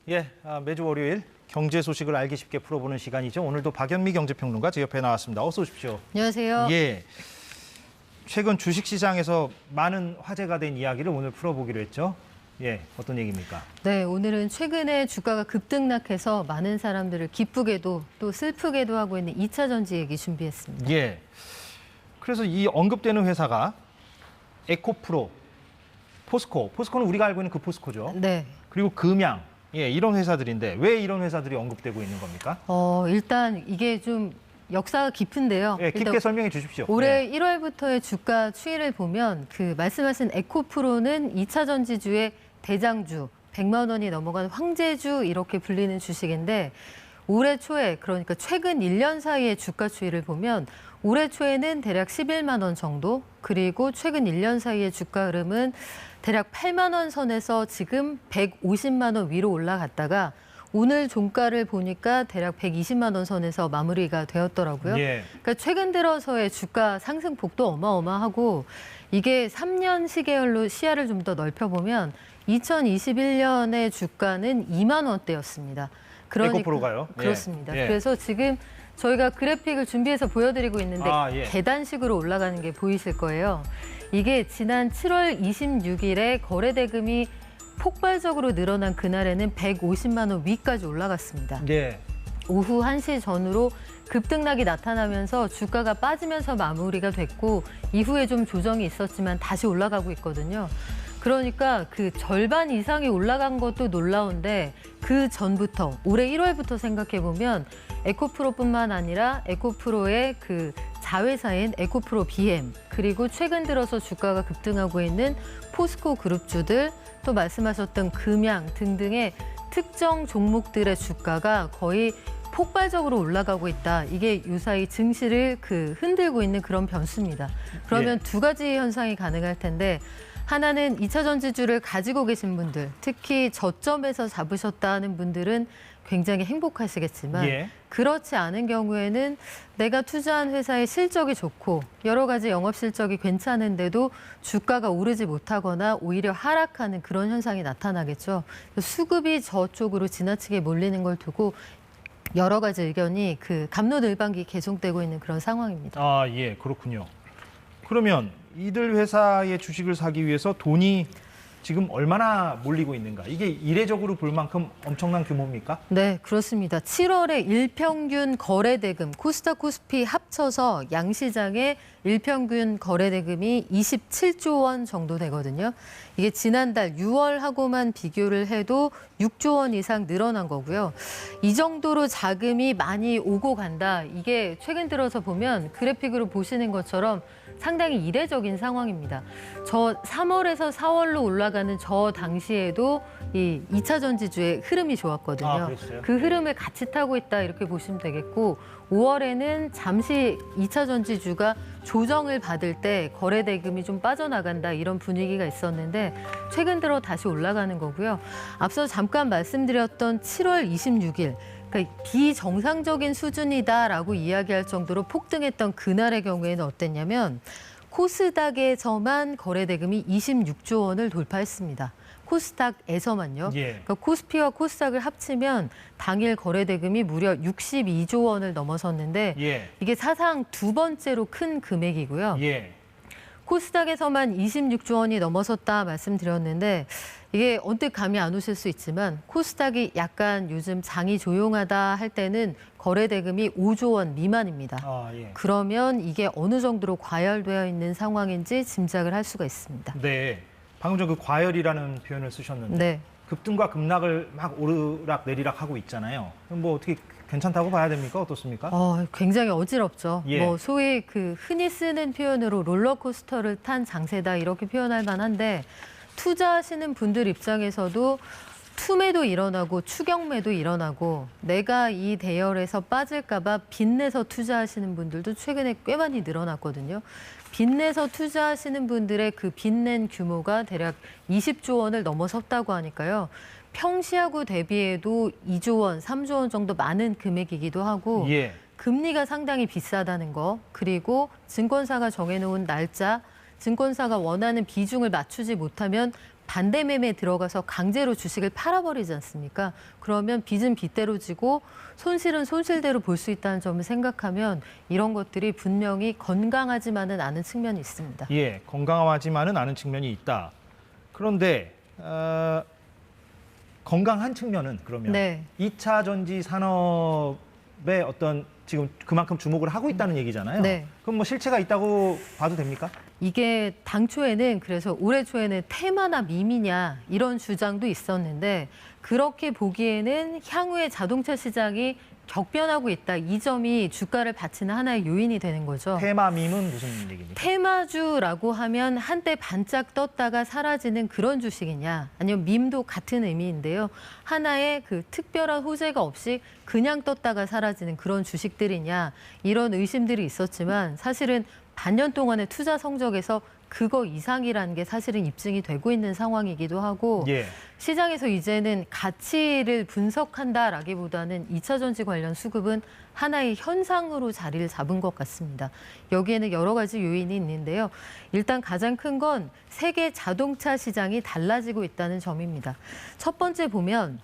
예, 매주 월요일 경제 소식을 알기 쉽게 풀어보는 시간이죠. 오늘도 박연미 경제평론가 제 옆에 나왔습니다. 어서 오십시오. 안녕하세요. 예, 최근 주식시장에서 많은 화제가 된 이야기를 오늘 풀어보기로 했죠. 예, 어떤 얘기입니까? 네, 오늘은 최근에 주가가 급등락해서 많은 사람들을 기쁘게도 또 슬프게도 하고 있는 2차 전지 얘기 준비했습니다. 예, 그래서 이 언급되는 회사가 에코프로, 포스코는 우리가 알고 있는 그 포스코죠. 네. 그리고 금양, 예, 이런 회사들인데 왜 이런 회사들이 언급되고 있는 겁니까? 일단 이게 좀 역사가 깊은데요. 예, 깊게 설명해 주십시오. 올해 예. 1월부터의 주가 추이를 보면 그 말씀하신 에코프로는 2차 전지주의 대장주, 100만 원이 넘어간 황제주 이렇게 불리는 주식인데 올해 초에 그러니까 최근 1년 사이의 주가 추이를 보면 올해 초에는 대략 11만 원 정도, 그리고 최근 1년 사이의 주가 흐름은 대략 8만 원 선에서 지금 150만 원 위로 올라갔다가 오늘 종가를 보니까 대략 120만 원 선에서 마무리가 되었더라고요. 예. 그러니까 최근 들어서의 주가 상승폭도 어마어마하고 이게 3년 시계열로 시야를 좀 더 넓혀보면 2021년의 주가는 2만 원대였습니다. 에코프로가요? 예. 그렇습니다. 예. 그래서 지금 저희가 그래픽을 준비해서 보여드리고 있는데 예. 계단식으로 올라가는 게 보이실 거예요. 이게 지난 7월 26일에 거래 대금이 폭발적으로 늘어난 그날에는 150만 원 위까지 올라갔습니다. 예. 오후 1시 전후로 급등락이 나타나면서 주가가 빠지면서 마무리가 됐고 이후에 좀 조정이 있었지만 다시 올라가고 있거든요. 그러니까 그 절반 이상이 올라간 것도 놀라운데 그 전부터 올해 1월부터 생각해 보면 에코프로뿐만 아니라 에코프로의 그 자회사인 에코프로 BM, 그리고 최근 들어서 주가가 급등하고 있는 포스코 그룹주들, 또 말씀하셨던 금양 등등의 특정 종목들의 주가가 거의 폭발적으로 올라가고 있다. 이게 유사히 증시를 흔들고 있는 그런 변수입니다. 그러면 두 가지 현상이 가능할 텐데 하나는 2차 전지주를 가지고 계신 분들, 특히 저점에서 잡으셨다는 분들은 굉장히 행복하시겠지만 그렇지 않은 경우에는 내가 투자한 회사의 실적이 좋고 여러 가지 영업 실적이 괜찮은데도 주가가 오르지 못하거나 오히려 하락하는 그런 현상이 나타나겠죠. 수급이 저쪽으로 지나치게 몰리는 걸 두고 여러 가지 의견이 갑론을박이 계속되고 있는 그런 상황입니다. 아, 예, 그렇군요. 그러면 이들 회사의 주식을 사기 위해서 돈이 지금 얼마나 몰리고 있는가? 이게 이례적으로 볼 만큼 엄청난 규모입니까? 네, 그렇습니다. 7월에 일평균 거래대금, 코스닥 코스피 합쳐서 양시장의 일평균 거래대금이 27조 원 정도 되거든요. 이게 지난달 6월하고만 비교를 해도 6조 원 이상 늘어난 거고요. 이 정도로 자금이 많이 오고 간다. 이게 최근 들어서 보면 그래픽으로 보시는 것처럼 상당히 이례적인 상황입니다. 저 3월에서 4월로 올라가는 저 당시에도 이 2차 전지주의 흐름이 좋았거든요. 그 흐름을 같이 타고 있다 이렇게 보시면 되겠고 5월에는 잠시 2차 전지주가 조정을 받을 때 거래 대금이 좀 빠져나간다 이런 분위기가 있었는데 최근 들어 다시 올라가는 거고요. 앞서 잠깐 말씀드렸던 7월 26일 그러니까 비정상적인 수준이다라고 이야기할 정도로 폭등했던 그날의 경우에는 어땠냐면 코스닥에서만 거래 대금이 26조 원을 돌파했습니다. 코스닥에서만요. 그러니까 코스피와 코스닥을 합치면 당일 거래 대금이 무려 62조 원을 넘어섰는데 이게 사상 두 번째로 큰 금액이고요. 코스닥에서만 26조 원이 넘어섰다 말씀드렸는데 이게 언뜻 감이 안 오실 수 있지만 코스닥이 약간 요즘 장이 조용하다 할 때는 거래 대금이 5조 원 미만입니다. 그러면 이게 어느 정도로 과열되어 있는 상황인지 짐작을 할 수가 있습니다. 네. 방금 전 그 과열이라는 표현을 쓰셨는데 급등과 급락을 막 오르락 내리락 하고 있잖아요. 뭐 어떻게 괜찮다고 봐야 됩니까? 어떻습니까? 굉장히 어지럽죠. 뭐 소위 흔히 쓰는 표현으로 롤러코스터를 탄 장세다 이렇게 표현할 만한데 투자하시는 분들 입장에서도 투매도 일어나고 추격매도 일어나고 내가 이 대열에서 빠질까 봐 빚내서 투자하시는 분들도 최근에 꽤 많이 늘어났거든요. 빚내서 투자하시는 분들의 그 빚낸 규모가 대략 20조 원을 넘어섰다고 하니까요. 평시하고 대비해도 2조 원, 3조 원 정도 많은 금액이기도 하고 금리가 상당히 비싸다는 거, 그리고 증권사가 정해놓은 날짜, 증권사가 원하는 비중을 맞추지 못하면 반대 매매에 들어가서 강제로 주식을 팔아버리지 않습니까? 그러면 빚은 빚대로 지고 손실은 손실대로 볼 수 있다는 점을 생각하면 이런 것들이 분명히 건강하지만은 않은 측면이 있습니다. 예, 건강하지만은 않은 측면이 있다. 그런데 건강한 측면은 그러면 네. 2차 전지 산업의 어떤 지금 그만큼 주목을 하고 있다는 얘기잖아요. 네. 그럼 뭐 실체가 있다고 봐도 됩니까? 이게 당초에는 그래서 올해 초에는 테마나 밈이냐 이런 주장도 있었는데 그렇게 보기에는 향후에 자동차 시장이 격변하고 있다. 이 점이 주가를 받치는 하나의 요인이 되는 거죠. 테마밈은 무슨 얘기입니까? 테마주라고 하면 한때 반짝 떴다가 사라지는 그런 주식이냐 아니면 밈도 같은 의미인데요. 하나의 그 특별한 호재가 없이 그냥 떴다가 사라지는 그런 주식들이냐 이런 의심들이 있었지만 사실은 반년 동안의 투자 성적에서 그거 이상이라는 게 사실은 입증이 되고 있는 상황이기도 하고 예. 시장에서 이제는 가치를 분석한다라기보다는 2차 전지 관련 수급은 하나의 현상으로 자리를 잡은 것 같습니다. 여기에는 여러 가지 요인이 있는데요. 일단 가장 큰 건 세계 자동차 시장이 달라지고 있다는 점입니다. 첫 번째 보면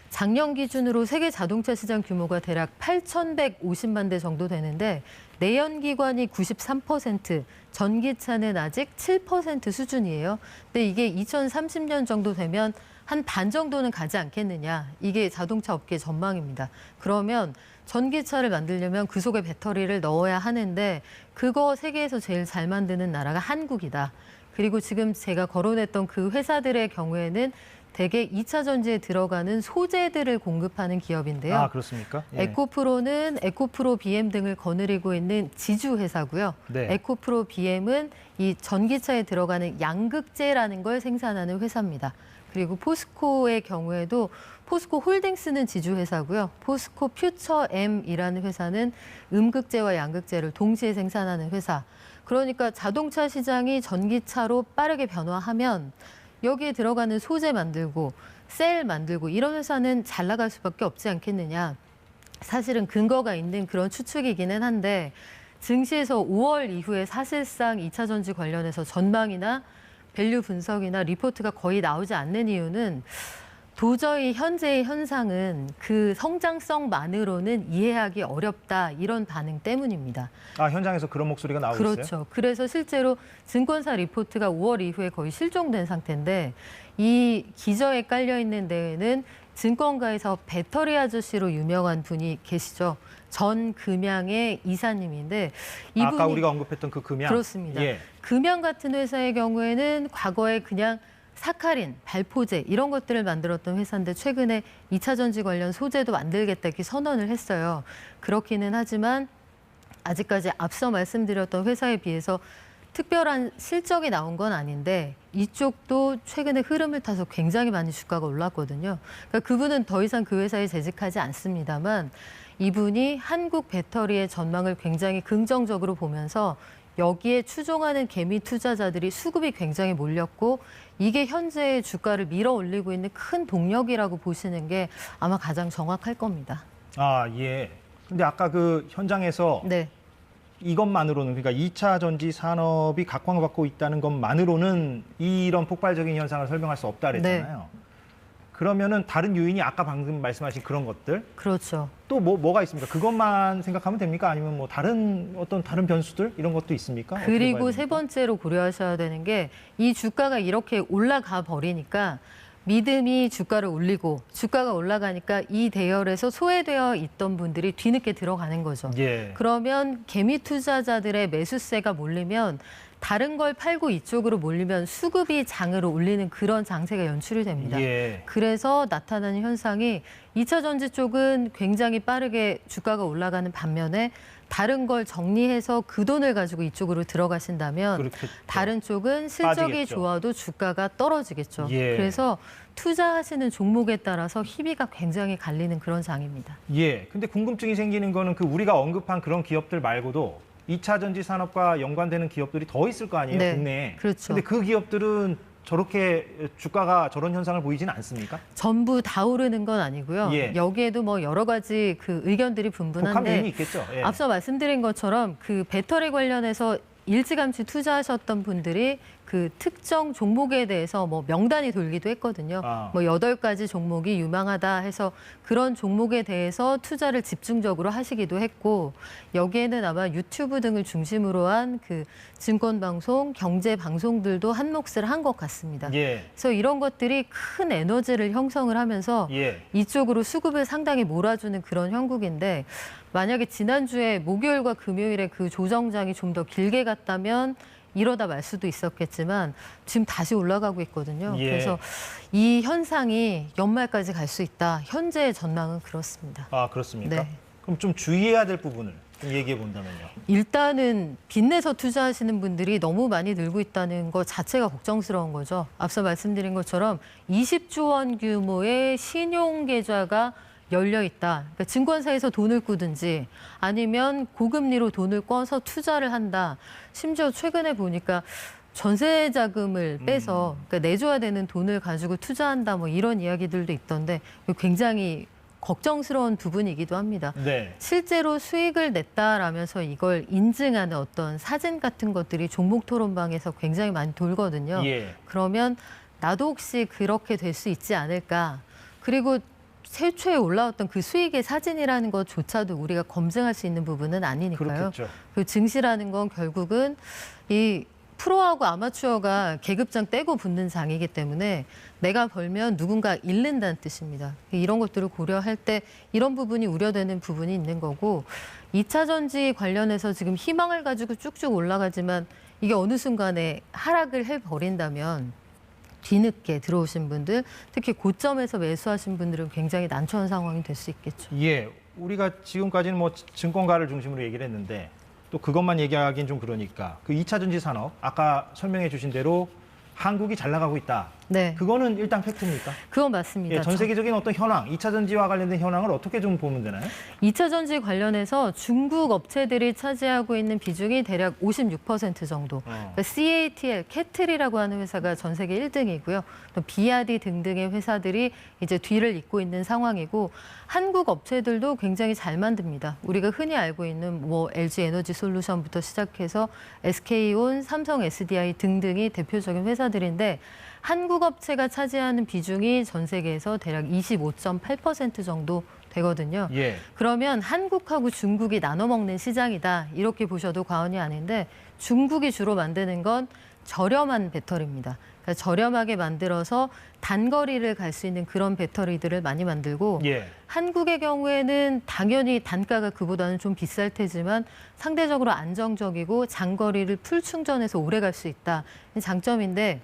작년 기준으로 세계 자동차 시장 규모가 대략 8,150만 대 정도 되는데 내연기관이 93%, 전기차는 아직 7% 수준이에요. 근데 이게 2030년 정도 되면 한 반 정도는 가지 않겠느냐. 이게 자동차 업계 전망입니다. 그러면 전기차를 만들려면 그 속에 배터리를 넣어야 하는데 그거 세계에서 제일 잘 만드는 나라가 한국이다. 그리고 지금 제가 거론했던 그 회사들의 경우에는 대개 2차 전지에 들어가는 소재들을 공급하는 기업인데요. 아, 그렇습니까? 예. 에코프로는 에코프로 BM 등을 거느리고 있는 지주 회사고요. 네. 에코프로 BM은 이 전기차에 들어가는 양극재라는 걸 생산하는 회사입니다. 그리고 포스코의 경우에도 포스코 홀딩스는 지주 회사고요. 포스코 퓨처 M이라는 회사는 음극재와 양극재를 동시에 생산하는 회사. 그러니까 자동차 시장이 전기차로 빠르게 변화하면 여기에 들어가는 소재 만들고 셀 만들고 이런 회사는 잘 나갈 수밖에 없지 않겠느냐. 사실은 근거가 있는 그런 추측이기는 한데 증시에서 5월 이후에 사실상 2차 전지 관련해서 전망이나 밸류 분석이나 리포트가 거의 나오지 않는 이유는 도저히 현재의 현상은 그 성장성만으로는 이해하기 어렵다 이런 반응 때문입니다. 아, 현장에서 그런 목소리가 나오고 있어요? 그렇죠. 그래서 실제로 증권사 리포트가 5월 이후에 거의 실종된 상태인데 이 기저에 깔려 있는 데에는 증권가에서 배터리 아저씨로 유명한 분이 계시죠. 전 금양의 이사님인데 이분이 아까 우리가 언급했던 그 금양? 그렇습니다. 예. 금양 같은 회사의 경우에는 과거에 그냥 사카린, 발포제 이런 것들을 만들었던 회사인데 최근에 2차 전지 관련 소재도 만들겠다 이렇게 선언을 했어요. 그렇기는 하지만 아직까지 앞서 말씀드렸던 회사에 비해서 특별한 실적이 나온 건 아닌데 이쪽도 최근에 흐름을 타서 굉장히 많이 주가가 올랐거든요. 그러니까 그분은 더 이상 그 회사에 재직하지 않습니다만 이분이 한국 배터리의 전망을 굉장히 긍정적으로 보면서 여기에 추종하는 개미 투자자들이 수급이 굉장히 몰렸고 이게 현재의 주가를 밀어 올리고 있는 큰 동력이라고 보시는 게 아마 가장 정확할 겁니다. 아, 예. 근데 아까 그 현장에서 네. 이것만으로는 그러니까 2차 전지 산업이 각광받고 있다는 것만으로는 이런 폭발적인 현상을 설명할 수 없다 그랬잖아요. 그러면은 다른 요인이 아까 방금 말씀하신 그런 것들 그렇죠. 또 뭐가 있습니까? 그것만 생각하면 됩니까? 아니면 뭐 다른 변수들 이런 것도 있습니까? 어떻게 봐야 그리고 세 됩니까? 번째로 고려하셔야 되는 게 이 주가가 이렇게 올라가 버리니까 믿음이 주가를 올리고 주가가 올라가니까 이 대열에서 소외되어 있던 분들이 뒤늦게 들어가는 거죠. 예. 그러면 개미 투자자들의 매수세가 몰리면 다른 걸 팔고 이쪽으로 몰리면 수급이 장으로 올리는 그런 장세가 연출이 됩니다. 예. 그래서 나타나는 현상이 2차 전지 쪽은 굉장히 빠르게 주가가 올라가는 반면에 다른 걸 정리해서 그 돈을 가지고 이쪽으로 들어가신다면 그렇겠죠. 다른 쪽은 실적이 빠지겠죠. 좋아도 주가가 떨어지겠죠. 예. 그래서 투자하시는 종목에 따라서 희비가 굉장히 갈리는 그런 장입니다. 예. 근데 궁금증이 생기는 거는 그 우리가 언급한 그런 기업들 말고도 2차 전지 산업과 연관되는 기업들이 더 있을 거 아니에요, 네, 국내에. 그렇죠. 근데 그 기업들은 저렇게 주가가 저런 현상을 보이지는 않습니까? 전부 다 오르는 건 아니고요. 예. 여기에도 뭐 여러 가지 그 의견들이 복합 분분한데 요인이 있겠죠. 예. 앞서 말씀드린 것처럼 그 배터리 관련해서 일찌감치 투자하셨던 분들이 그 특정 종목에 대해서 뭐 명단이 돌기도 했거든요. 뭐 8가지 종목이 유망하다 해서 그런 종목에 대해서 투자를 집중적으로 하시기도 했고, 여기에는 아마 유튜브 등을 중심으로 한 그 증권방송, 경제방송들도 한 몫을 한 것 같습니다. 그래서 이런 것들이 큰 에너지를 형성을 하면서 이쪽으로 수급을 상당히 몰아주는 그런 형국인데, 만약에 지난주에 목요일과 금요일에 그 조정장이 좀 더 길게 갔다면 이러다 말 수도 있었겠지만 지금 다시 올라가고 있거든요. 그래서 이 현상이 연말까지 갈 수 있다. 현재의 전망은 그렇습니다. 아, 그렇습니까? 네. 그럼 좀 주의해야 될 부분을 좀 얘기해 본다면요. 일단은 빚내서 투자하시는 분들이 너무 많이 늘고 있다는 것 자체가 걱정스러운 거죠. 앞서 말씀드린 것처럼 20조 원 규모의 신용계좌가 열려 있다. 그러니까 증권사에서 돈을 꾸든지 아니면 고금리로 돈을 꿔서 투자를 한다. 심지어 최근에 보니까 전세 자금을 빼서 그러니까 내줘야 되는 돈을 가지고 투자한다. 뭐 이런 이야기들도 있던데 굉장히 걱정스러운 부분이기도 합니다. 실제로 수익을 냈다라면서 이걸 인증하는 어떤 사진 같은 것들이 종목 토론방에서 굉장히 많이 돌거든요. 그러면 나도 혹시 그렇게 될 수 있지 않을까. 그리고 최초에 올라왔던 그 수익의 사진이라는 것조차도 우리가 검증할 수 있는 부분은 아니니까요. 그렇겠죠. 그 증시라는 건 결국은 이 프로하고 아마추어가 계급장 떼고 붙는 장이기 때문에 내가 벌면 누군가 잃는다는 뜻입니다. 이런 것들을 고려할 때 이런 부분이 우려되는 부분이 있는 거고, 2차 전지 관련해서 지금 희망을 가지고 쭉쭉 올라가지만 이게 어느 순간에 하락을 해버린다면 뒤늦게 들어오신 분들, 특히 고점에서 매수하신 분들은 굉장히 난처한 상황이 될 수 있겠죠. 우리가 지금까지는 뭐 증권가를 중심으로 얘기를 했는데 또 그것만 얘기하기는 좀 그러니까 그 2차 전지 산업, 아까 설명해 주신 대로 한국이 잘 나가고 있다. 그거는 일단 팩트입니까? 그건 맞습니다. 전 세계적인 어떤 현황, 2차 전지와 관련된 현황을 어떻게 좀 보면 되나요? 2차 전지 관련해서 중국 업체들이 차지하고 있는 비중이 대략 56% 정도. 그러니까 CATL, 캐틀이라고 하는 회사가 전 세계 1등이고요. 또 비아디 등등의 회사들이 이제 뒤를 잇고 있는 상황이고, 한국 업체들도 굉장히 잘 만듭니다. 우리가 흔히 알고 있는 뭐 LG 에너지 솔루션부터 시작해서 SK온, 삼성 SDI 등등이 대표적인 회사들인데, 한국 업체가 차지하는 비중이 전 세계에서 대략 25.8% 정도 되거든요. 그러면 한국하고 중국이 나눠 먹는 시장이다. 이렇게 보셔도 과언이 아닌데, 중국이 주로 만드는 건 저렴한 배터리입니다. 그러니까 저렴하게 만들어서 단거리를 갈 수 있는 그런 배터리들을 많이 만들고, 한국의 경우에는 당연히 단가가 그보다는 좀 비쌀 테지만 상대적으로 안정적이고 장거리를 풀 충전해서 오래 갈 수 있다. 장점인데,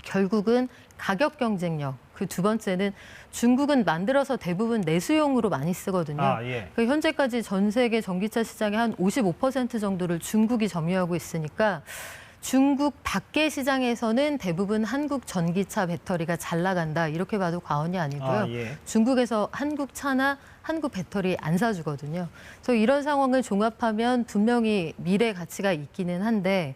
결국은 가격 경쟁력. 그 두 번째는 중국은 만들어서 대부분 내수용으로 많이 쓰거든요. 그 현재까지 전 세계 전기차 시장의 한 55% 정도를 중국이 점유하고 있으니까 중국 밖의 시장에서는 대부분 한국 전기차 배터리가 잘 나간다. 이렇게 봐도 과언이 아니고요. 중국에서 한국 차나 한국 배터리 안 사주거든요. 그래서 이런 상황을 종합하면 분명히 미래 가치가 있기는 한데,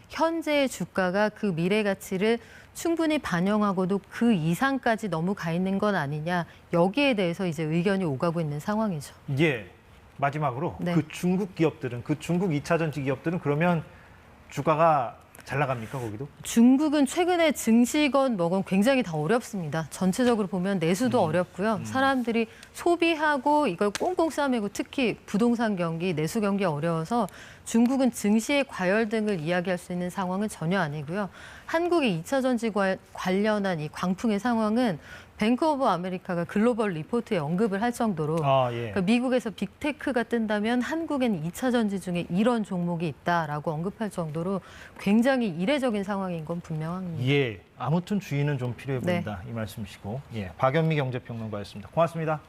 현재의 주가가 그 미래 가치를 충분히 반영하고도 그 이상까지 너무 가 있는 건 아니냐, 여기에 대해서 이제 의견이 오가고 있는 상황이죠. 마지막으로 그 중국 기업들은, 그 중국 2차 전지 기업들은 그러면 주가가 잘 나갑니까, 거기도? 중국은 최근에 증시건 뭐건 굉장히 다 어렵습니다. 전체적으로 보면 내수도 어렵고요. 사람들이 소비하고 이걸 꽁꽁 싸매고, 특히 부동산 경기, 내수 경기 어려워서 중국은 증시의 과열 등을 이야기할 수 있는 상황은 전혀 아니고요. 한국의 2차 전지 관련한 이 광풍의 상황은 뱅크 오브 아메리카가 글로벌 리포트에 언급을 할 정도로 그러니까 미국에서 빅테크가 뜬다면 한국에는 2차 전지 중에 이런 종목이 있다라고 언급할 정도로 굉장히 이례적인 상황인 건 분명합니다. 아무튼 주의는 좀 필요해 보인다. 이 말씀이시고. 박연미 경제평론가였습니다. 고맙습니다.